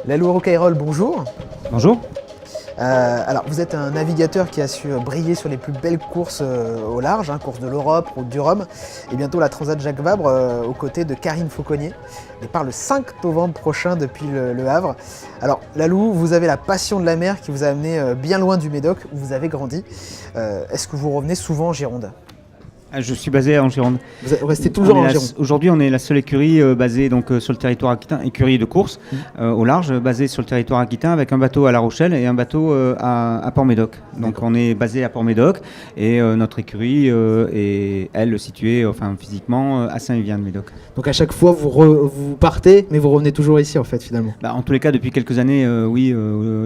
Lalou Rocayrol, bonjour. Bonjour. Alors, vous êtes un navigateur qui a su briller sur les plus belles courses au large, course de l'Europe, route du Rhum, et bientôt la Transat Jacques Vabre aux côtés de Karine Fauconnier. Il part le 5 novembre prochain depuis le Havre. Alors, Lalou, vous avez la passion de la mer qui vous a amené bien loin du Médoc où vous avez grandi. Est-ce que vous revenez souvent en Gironde ? Je suis basé en Gironde. Vous restez toujours en Gironde ? Aujourd'hui, on est la seule écurie basée donc, sur le territoire aquitain, écurie de course au large, basée sur le territoire aquitain avec un bateau à La Rochelle et un bateau à Port-Médoc. Donc on est basé à Port-Médoc et notre écurie est, elle, située physiquement à Saint-Vivien-de-Médoc. Donc à chaque fois, vous partez, mais vous revenez toujours ici en fait finalement. En tous les cas, depuis quelques années,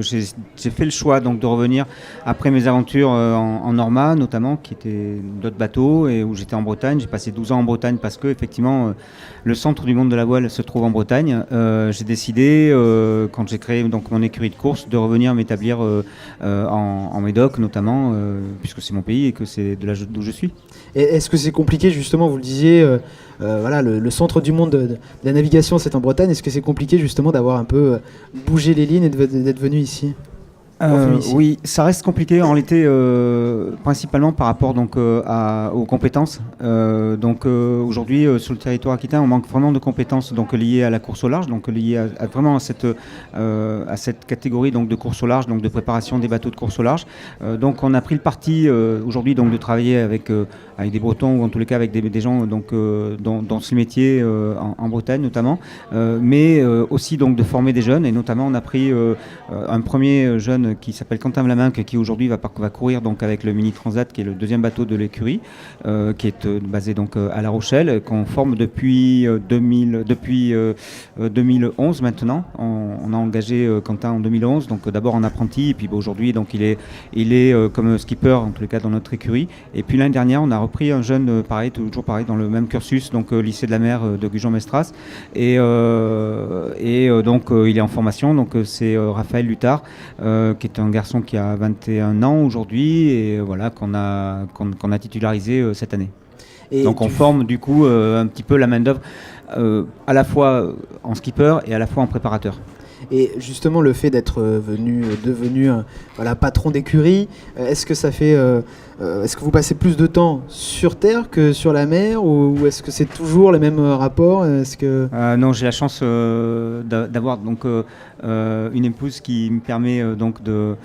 j'ai fait le choix donc, de revenir après mes aventures en Norma, notamment, qui étaient d'autres bateaux, et où j'étais en Bretagne. J'ai passé 12 ans en Bretagne parce que, effectivement, le centre du monde de la voile se trouve en Bretagne. J'ai décidé, quand j'ai créé donc, mon écurie de course, de revenir m'établir en Médoc, notamment, puisque c'est mon pays et que c'est de là d'où je suis. Et est-ce que c'est compliqué, justement, vous le disiez, le centre du monde de la navigation, c'est en Bretagne. Est-ce que c'est compliqué, justement, d'avoir un peu bougé les lignes et d'être venu ici ? Oui, ça reste compliqué en l'été, principalement par rapport donc, aux compétences. Aujourd'hui, sur le territoire aquitain, on manque vraiment de compétences donc, liées à la course au large, donc liées vraiment à cette catégorie donc, de course au large, donc de préparation des bateaux de course au large. Donc on a pris le parti aujourd'hui donc, de travailler avec des Bretons ou en tous les cas avec des gens donc, dans ce métier en Bretagne notamment, mais aussi donc, de former des jeunes, et notamment on a pris un premier jeune qui s'appelle Quentin Vlaminck, qui aujourd'hui va courir donc avec le Mini Transat, qui est le deuxième bateau de l'écurie, qui est basé donc à La Rochelle, qu'on forme depuis 2011 maintenant. On a engagé Quentin en 2011, donc d'abord en apprenti, et puis aujourd'hui donc il est comme skipper en tous les cas dans notre écurie. Et puis l'année dernière, on a repris un jeune toujours pareil dans le même cursus, donc lycée de la mer de Gujan-Mestras, et donc il est en formation. Donc c'est Raphaël Luttard, qui est un garçon qui a 21 ans aujourd'hui, et voilà, qu'on a titularisé cette année. Et donc on forme du coup un petit peu la main-d'œuvre à la fois en skipper et à la fois en préparateur. Et justement, le fait d'être devenu patron d'écurie, est-ce que ça fait, est-ce que vous passez plus de temps sur terre que sur la mer, ou est-ce que c'est toujours les mêmes rapports ? Non, j'ai la chance d'avoir donc une épouse qui me permet donc de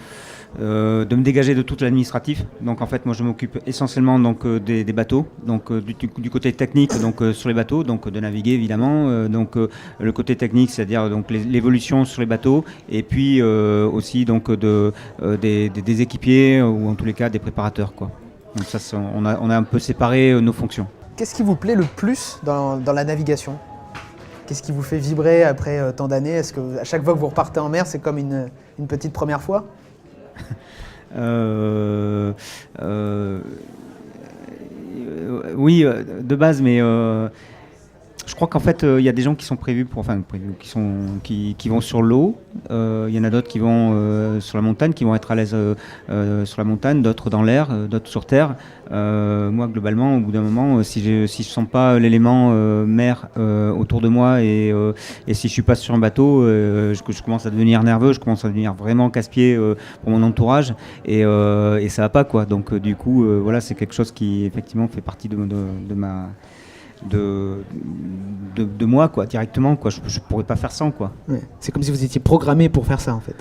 me dégager de tout l'administratif. Donc en fait, moi je m'occupe essentiellement donc des bateaux, donc du côté technique, donc sur les bateaux, donc de naviguer évidemment, le côté technique, c'est-à-dire donc l'évolution sur les bateaux, et puis aussi donc des équipiers, ou en tous les cas des préparateurs, quoi. Donc ça, on a un peu séparé nos fonctions. Qu'est-ce qui vous plaît le plus dans la navigation ? Qu'est-ce qui vous fait vibrer après tant d'années ? Est-ce que à chaque fois que vous repartez en mer, c'est comme une petite première fois ? Oui, de base, mais je crois qu'en fait, il y a des gens qui sont prévus qui vont sur l'eau. Il y en a d'autres qui vont sur la montagne, qui vont être à l'aise sur la montagne, d'autres dans l'air, d'autres sur terre. Moi, globalement, au bout d'un moment, si je sens pas l'élément mer autour de moi, et si je suis pas sur un bateau, je commence à devenir nerveux, je commence à devenir vraiment casse-pied pour mon entourage, et ça va pas, quoi. Donc du coup, voilà, c'est quelque chose qui effectivement fait partie de moi, quoi, directement, quoi. Je pourrais pas faire sans, quoi. Ouais. C'est comme si vous étiez programmé pour faire ça, en fait.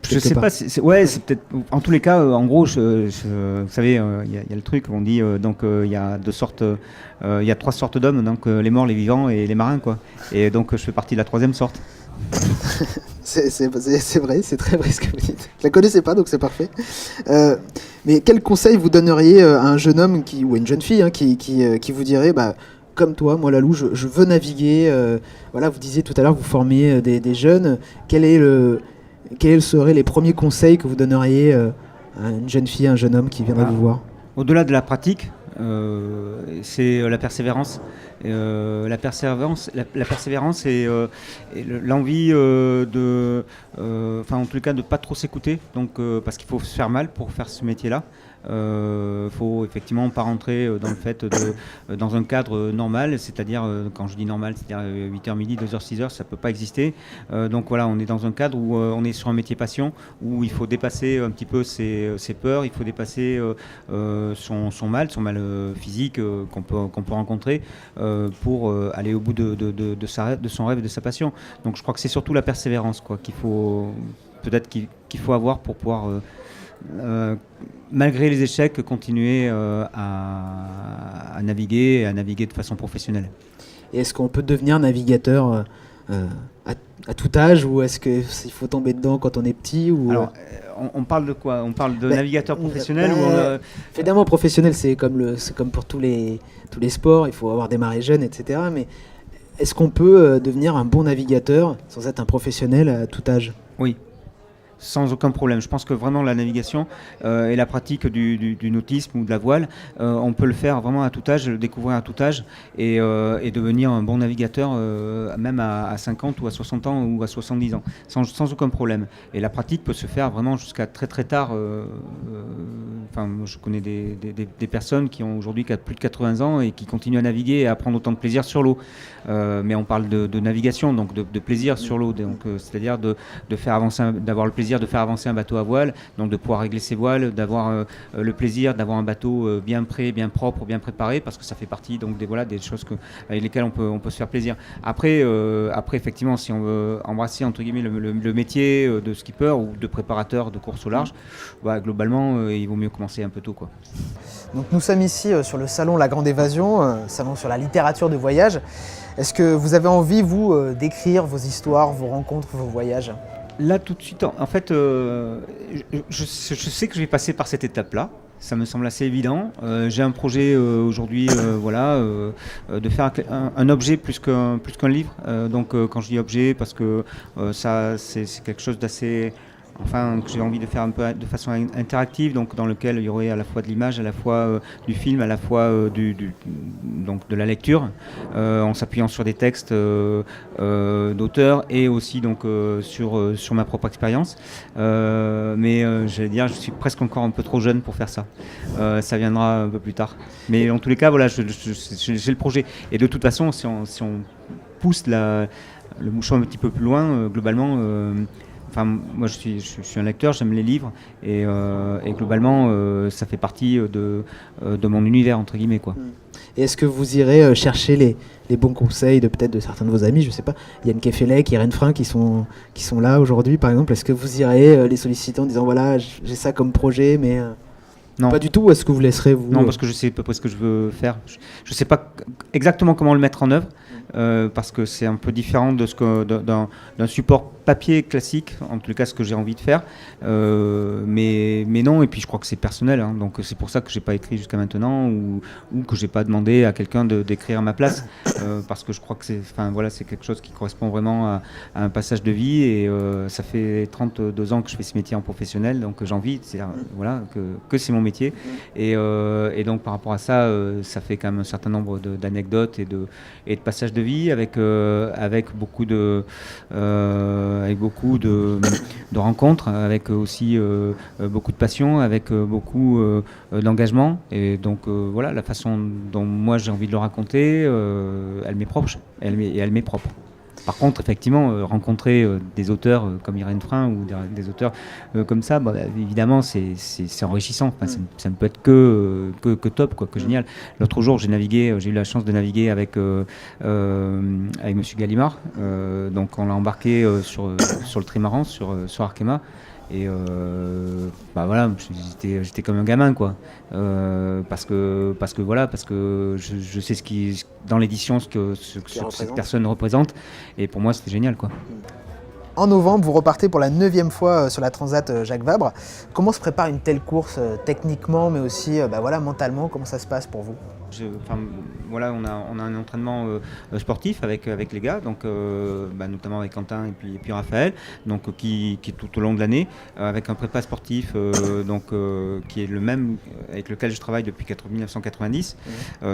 Je sais pas, c'est peut-être, en tous les cas, en gros, vous savez, il y a le truc, on dit, il y a il y a 3 sortes d'hommes, donc les morts, les vivants et les marins, quoi. Et donc je fais partie de la 3e sorte. C'est vrai, c'est très vrai ce que vous dites. Je la connaissais pas, donc c'est parfait. Mais quel conseil vous donneriez à un jeune homme ou à une jeune fille qui vous dirait, comme toi, moi Lalou, je veux naviguer. Voilà, vous disiez tout à l'heure que vous formiez des jeunes. Quels seraient les premiers conseils que vous donneriez à une jeune fille, à un jeune homme qui viendrait vous voir ? Au-delà de la pratique, c'est la persévérance. La persévérance et l'envie en tout cas de pas trop s'écouter, donc parce qu'il faut se faire mal pour faire ce métier-là. faut effectivement pas rentrer dans le fait dans un cadre normal, c'est-à-dire, quand je dis normal, c'est-à-dire 8h midi, 2h, 6h, ça peut pas exister. Donc voilà, on est dans un cadre où on est sur un métier passion, où il faut dépasser un petit peu ses peurs, il faut dépasser son mal physique qu'on peut rencontrer pour aller au bout de son rêve et de sa passion. Donc je crois que c'est surtout la persévérance quoi, qu'il faut avoir pour pouvoir malgré les échecs continuer à naviguer de façon professionnelle. Et est-ce qu'on peut devenir navigateur à tout âge, ou est-ce qu'il faut tomber dedans quand on est petit ou... Alors, on parle de quoi? On parle de navigateur professionnel Évidemment, professionnel, c'est comme pour tous les sports, il faut avoir démarré jeune, etc. Mais est-ce qu'on peut devenir un bon navigateur sans être un professionnel à tout âge? Oui. Sans aucun problème. Je pense que vraiment la navigation et la pratique du nautisme ou de la voile, on peut le faire vraiment à tout âge, le découvrir à tout âge et devenir un bon navigateur même à 50 ou à 60 ans ou à 70 ans, sans aucun problème. Et la pratique peut se faire vraiment jusqu'à très très tard. Je connais des personnes qui ont aujourd'hui plus de 80 ans et qui continuent à naviguer et à prendre autant de plaisir sur l'eau. Mais on parle de navigation, donc de plaisir sur l'eau, donc c'est-à-dire d'avoir le plaisir de faire avancer un bateau à voile, donc de pouvoir régler ses voiles, d'avoir le plaisir d'avoir un bateau bien prêt, bien propre, bien préparé, parce que ça fait partie donc des choses avec lesquelles on peut se faire plaisir. Après effectivement, si on veut embrasser entre guillemets le métier de skipper ou de préparateur de course au large, globalement il vaut mieux commencer un peu tôt quoi. Donc nous sommes ici sur le salon La Grande Évasion, salon sur la littérature de voyage. Est-ce que vous avez envie, vous, d'écrire vos histoires, vos rencontres, vos voyages ? Là, tout de suite, en fait, je sais que je vais passer par cette étape-là. Ça me semble assez évident. J'ai un projet aujourd'hui, de faire un objet plus qu'un livre. Donc, quand je dis objet, parce que ça, c'est quelque chose d'assez... que j'ai envie de faire un peu de façon interactive, donc dans lequel il y aurait à la fois de l'image, à la fois du film, à la fois donc de la lecture, en s'appuyant sur des textes d'auteurs et aussi donc sur ma propre expérience. J'allais dire, je suis presque encore un peu trop jeune pour faire ça. Ça viendra un peu plus tard. Mais en tous les cas, voilà, j'ai le projet. Et de toute façon, si on pousse le mouchon un petit peu plus loin, globalement. Moi, je suis un lecteur, j'aime les livres et globalement, ça fait partie de mon univers entre guillemets quoi. Et est-ce que vous irez chercher les bons conseils peut-être de certains de vos amis, je sais pas, Yann Kefelec, Irène Frein qui sont là aujourd'hui par exemple, est-ce que vous irez les solliciter en disant voilà, j'ai ça comme projet mais non. Pas du tout, ou est-ce que vous laisserez vous... Non, parce que je sais à peu près ce que je veux faire. Je sais pas exactement comment le mettre en œuvre, parce que c'est un peu différent d'un support papier classique, en tout cas ce que j'ai envie de faire. Mais non, et puis je crois que c'est personnel, hein, donc c'est pour ça que j'ai pas écrit jusqu'à maintenant, ou que j'ai pas demandé à quelqu'un d'écrire à ma place, parce que je crois que c'est quelque chose qui correspond vraiment à un passage de vie, et ça fait 32 ans que je fais ce métier en professionnel, donc j'ai envie, que c'est mon métier, et donc par rapport à ça, ça fait quand même un certain nombre d'anecdotes et de passages de vie avec beaucoup de rencontres, avec aussi beaucoup de passion, avec beaucoup d'engagement, et donc voilà, la façon dont moi j'ai envie de le raconter, elle m'est propre, elle m'est propre. Par contre, effectivement, rencontrer des auteurs comme Irène Frein ou des auteurs comme ça, évidemment, c'est enrichissant. Ça ne peut être que top, quoi, que génial. L'autre jour, j'ai eu la chance de naviguer avec Monsieur Gallimard. Donc, on l'a embarqué sur le trimaran, sur Arkema. Et j'étais comme un gamin quoi, parce que je sais dans l'édition ce que cette personne représente, et pour moi c'était génial quoi. En novembre, vous repartez pour la 9e fois sur la Transat Jacques Vabre. Comment se prépare une telle course techniquement, mais aussi mentalement, comment ça se passe pour vous ? Voilà, on a un entraînement sportif avec les gars, donc notamment avec Quentin et puis Raphaël, donc qui est tout au long de l'année, avec un prépa sportif qui est le même avec lequel je travaille depuis 1990,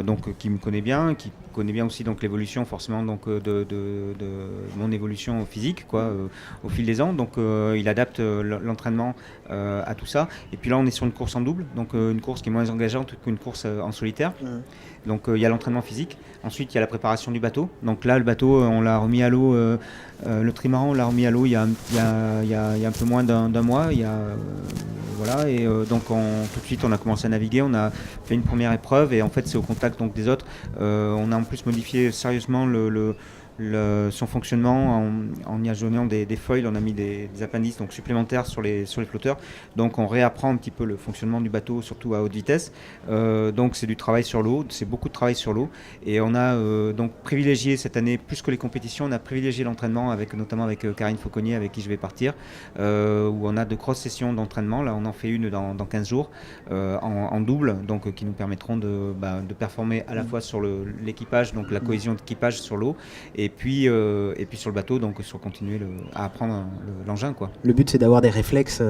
donc qui me connaît bien, qui connaît bien aussi donc l'évolution forcément donc de mon évolution physique quoi, au fil des ans, donc il adapte l'entraînement à tout ça. Et puis là on est sur une course en double, donc une course qui est moins engageante qu'une course en solitaire. Donc il y a l'entraînement physique, ensuite il y a la préparation du bateau. Donc là le bateau on l'a remis à l'eau, le trimaran on l'a remis à l'eau il y a un peu moins d'un mois. Voilà, et donc tout de suite on a commencé à naviguer, on a fait une première épreuve et en fait c'est au contact donc, des autres. On a en plus modifié sérieusement son fonctionnement en y ajournant des foils, on a mis des appendices donc, supplémentaires sur les flotteurs. Donc on réapprend un petit peu le fonctionnement du bateau, surtout à haute vitesse. Donc c'est du travail sur l'eau, c'est beaucoup de travail sur l'eau. Et on a donc privilégié cette année, plus que les compétitions, on a privilégié l'entraînement, notamment avec Karine Fauconnier, avec qui je vais partir, où on a de grosses sessions d'entraînement. Là on en fait une dans 15 jours en double, donc qui nous permettront de performer à la fois sur l'équipage, donc la cohésion d'équipage sur l'eau, et puis sur le bateau, donc sur continuer à apprendre l'engin quoi. Le but c'est d'avoir des réflexes,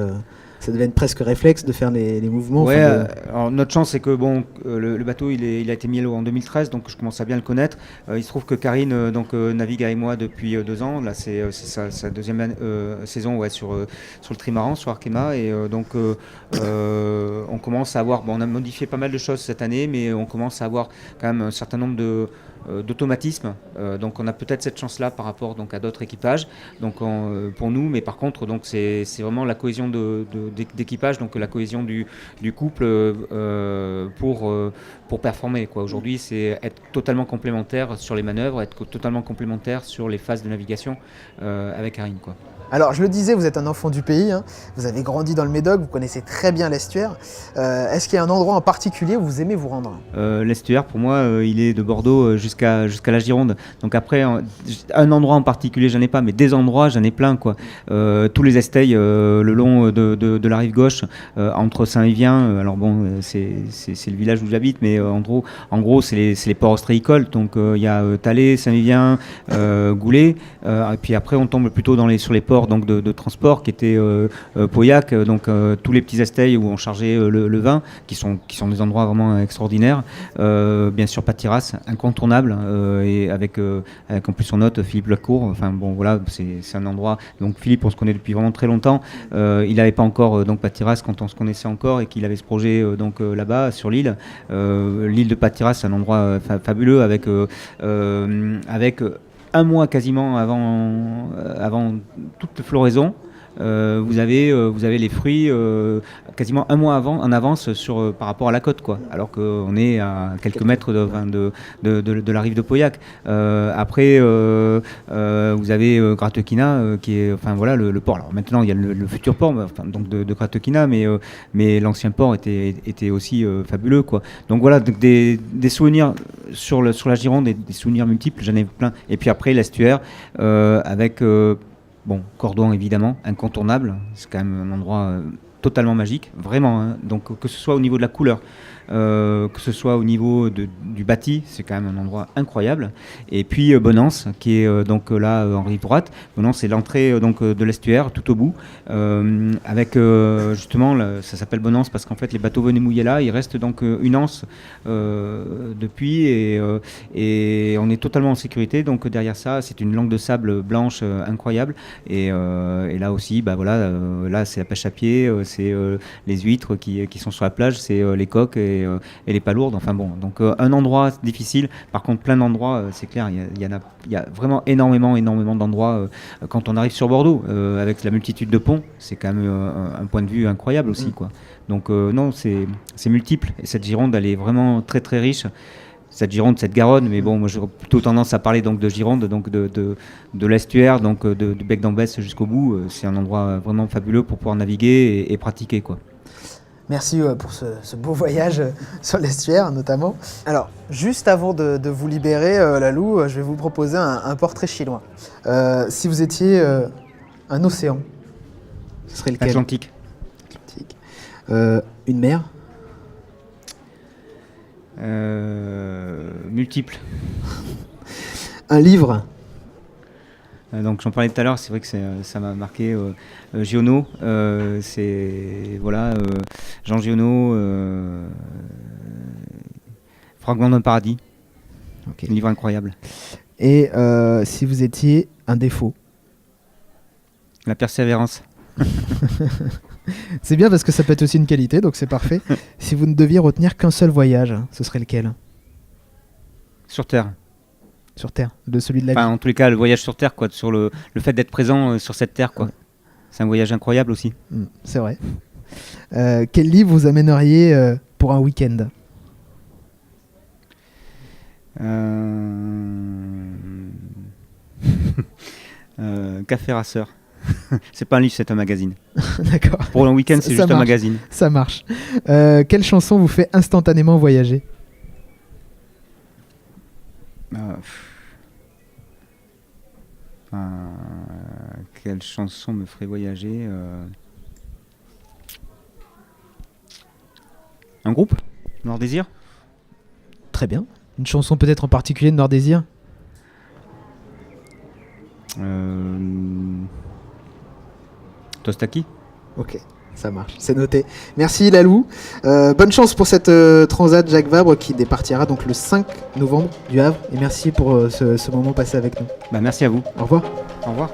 ça devient presque réflexe de faire les mouvements. Ouais, alors notre chance c'est que le bateau il a été mis à l'eau en 2013, donc je commence à bien le connaître. Il se trouve que Karine navigue avec moi depuis 2 ans, là c'est sa deuxième saison sur le trimaran, sur Arkema, et on commence à avoir, on a modifié pas mal de choses cette année, mais on commence à avoir quand même un certain nombre d'automatisme, donc on a peut-être cette chance là par rapport donc à d'autres équipages, donc pour nous, mais par contre donc c'est vraiment la cohésion d'équipage, donc la cohésion du couple pour performer quoi. Aujourd'hui c'est être totalement complémentaire sur les manœuvres, être totalement complémentaire sur les phases de navigation avec Karine quoi. Alors je le disais, vous êtes un enfant du pays, hein. Vous avez grandi dans le Médoc, vous connaissez très bien l'estuaire. Est-ce qu'il y a un endroit en particulier où vous aimez vous rendre ? L'estuaire pour moi il est de Bordeaux jusqu'à la Gironde. Donc après un endroit en particulier j'en ai pas, mais des endroits j'en ai plein quoi. Tous les estailles le long de la rive gauche, entre Saint-Vivien, alors c'est le village où j'habite, mais en gros c'est les ports ostréicoles, donc il y a Thalès, Saint-Vivien, Goulet, et puis après on tombe plutôt sur les ports donc de transport qui était Pauillac, donc tous les petits estailles où on chargeait le vin, qui sont des endroits vraiment extraordinaires. Bien sûr Patiras, incontournable, et avec en plus on note Philippe Lacour. Enfin bon voilà, c'est un endroit, donc Philippe on se connaît depuis vraiment très longtemps. Il n'avait pas encore donc Patiras quand on se connaissait encore, et qu'il avait ce projet là-bas sur l'île. L'île de Patiras, c'est un endroit fabuleux avec un mois quasiment avant toute floraison. Vous avez les fruits quasiment un mois en avance par rapport à la côte quoi, alors qu'on est à quelques mètres de la rive de Pauillac. Après vous avez Gratequina qui est le port. Alors maintenant il y a le futur port donc de Gratequina, mais l'ancien port était aussi fabuleux quoi. Donc voilà, des souvenirs sur la Gironde, et des souvenirs multiples, j'en ai plein. Et puis après l'estuaire avec Cordon évidemment, incontournable, c'est quand même un endroit totalement magique, vraiment, hein. Donc que ce soit au niveau de la couleur, que ce soit au niveau du bâti, c'est quand même un endroit incroyable. Et puis Bonance, qui est là en rive droite. Bonance, c'est l'entrée de l'estuaire, tout au bout, avec justement, ça s'appelle Bonance parce qu'en fait les bateaux venaient mouiller là. Il reste donc une anse depuis, et on est totalement en sécurité. Donc derrière ça, c'est une langue de sable blanche incroyable. Et là aussi, là c'est la pêche à pied, c'est les huîtres qui sont sur la plage, c'est les coques et les palourdes. Enfin bon, donc un endroit difficile. Par contre, plein d'endroits, c'est clair, il y a vraiment énormément d'endroits. Quand on arrive sur Bordeaux, avec la multitude de ponts, c'est quand même un point de vue incroyable aussi, quoi. Donc non, c'est multiple. Et cette Gironde, elle est vraiment très très riche. Cette Gironde, cette Garonne, mais bon, moi j'ai plutôt tendance à parler donc de Gironde, donc de l'estuaire, donc du bec d'Ambès jusqu'au bout. C'est un endroit vraiment fabuleux pour pouvoir naviguer et pratiquer, quoi. Merci pour ce beau voyage sur l'estuaire notamment. Alors, juste avant de vous libérer, Lalou, je vais vous proposer un portrait chinois. Si vous étiez un océan, ce serait lequel ? Atlantique. Une mer ? Multiples. Un livre. Donc j'en parlais tout à l'heure, c'est vrai que ça m'a marqué. Giono, Jean Giono, Fragment d'un paradis. Okay. Un livre incroyable. Et si vous étiez un défaut? La persévérance. C'est bien parce que ça peut être aussi une qualité, donc c'est parfait. Si vous ne deviez retenir qu'un seul voyage, ce serait lequel? Sur Terre. Sur Terre, de celui de la vie. En tous les cas, le voyage sur Terre, quoi, sur le fait d'être présent sur cette Terre, quoi. Ouais. C'est un voyage incroyable aussi. C'est vrai. Quel livre vous amèneriez pour un week-end? Café Rasseur. C'est pas un livre, c'est un magazine. D'accord. Pour un week-end, c'est juste un magazine. Ça marche. Quelle chanson vous fait instantanément voyager? Quelle chanson me ferait voyager? Un groupe? Noir Désir? Très bien. Une chanson peut-être en particulier de Noir Désir? Tostaki? Ok, ça marche, c'est noté. Merci Lalou. Bonne chance pour cette Transat Jacques Vabre qui départira donc le 5 novembre du Havre. Et merci pour ce moment passé avec nous. Merci à vous. Au revoir. Au revoir.